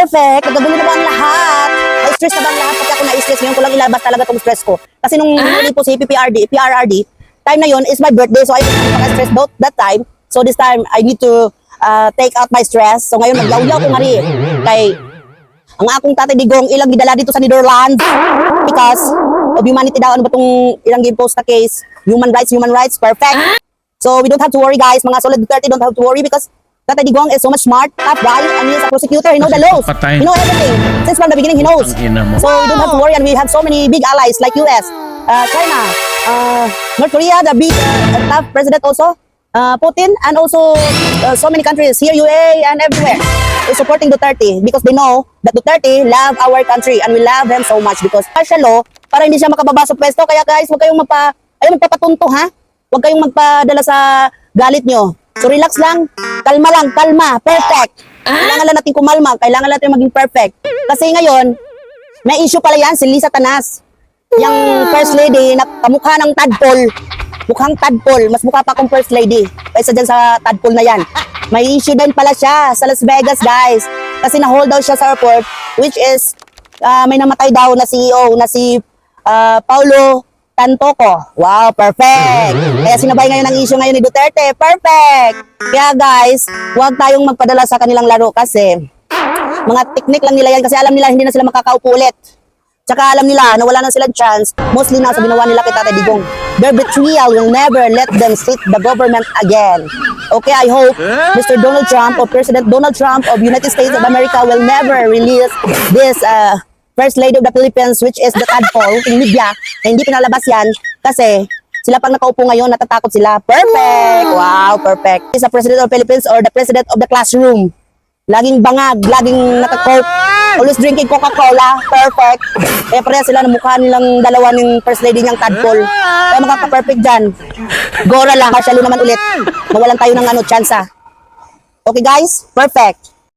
perfect. Nagkagulo na ba ang lahat? Na-stress na ba ang lahat? Pagka ako na-stress, ngayon ko lang ilabas talaga itong stress ko. Kasi nung huli po si PRRD, time na yun is my birthday. So I was stress that time. So this time, I need to take out my stress. So ngayon, nagyaw-yaw ko nga rin. Kay ang akong tatay Digong ilang gidala dito sa Netherlands because of humanity daw. Ano ba itong ilang post na case? Human rights, perfect. So we don't have to worry, guys. Mga solid Duterte don't have to worry because Tatay Digong is so much smart, tough guy, and he is a prosecutor. He knows the laws. He knows everything. Since from the beginning, he knows. So we don't have to worry, and we have so many big allies like US, China, North Korea, the big tough president also, Putin, and also so many countries here, UAE, and everywhere is supporting Duterte because they know that Duterte love our country and we love them so much because martial law para hindi siya makababa sa pwesto. Kaya guys, huwag kayong magpapatunto, ha? Huwag kayong magpadala sa galit nyo. So relax lang, kalma, perfect. Kailangan lang natin kumalma, kailangan natin maging perfect. Kasi ngayon, may issue pala yan, si Lisa Tanas. Yung first lady na kamukha ng tadpole. Mukhang tadpole, mas mukha pa akong first lady. Kaysa dyan sa tadpole na yan. May issue din pala siya sa Las Vegas, guys. Kasi na-hold down siya sa airport, which is, may namatay daw na CEO, na si Paulo Tantoco. Wow, perfect. Kaya sinabay ngayon ang issue ngayon ni Duterte. Perfect. Kaya guys, huwag tayong magpadala sa kanilang laro kasi mga technique lang nila yan kasi alam nila hindi na sila makakaupo ulit. Tsaka alam nila na wala na silang chance, mostly na sa ginawa nila kay Tatay Digong. Their betrayal will never let them sit the government again. Okay, I hope Mr. Donald Trump or President Donald Trump of United States of America will never release this First Lady of the Philippines, which is the tadpole in media, na hindi pinalabas yan kasi sila pang nakaupo ngayon, natatakot sila. Perfect! Wow, perfect. Is the President of the Philippines or the President of the classroom. Laging bangag, laging naka-coke, always drinking Coca-Cola. Perfect. Kaya pareha sila na mukha nilang dalawa ng First Lady niyang tadpole. Kaya makaka-perfect dyan. Gora lang, kasyalo naman ulit. Mawalan tayo ng tsansa. Okay guys? Perfect.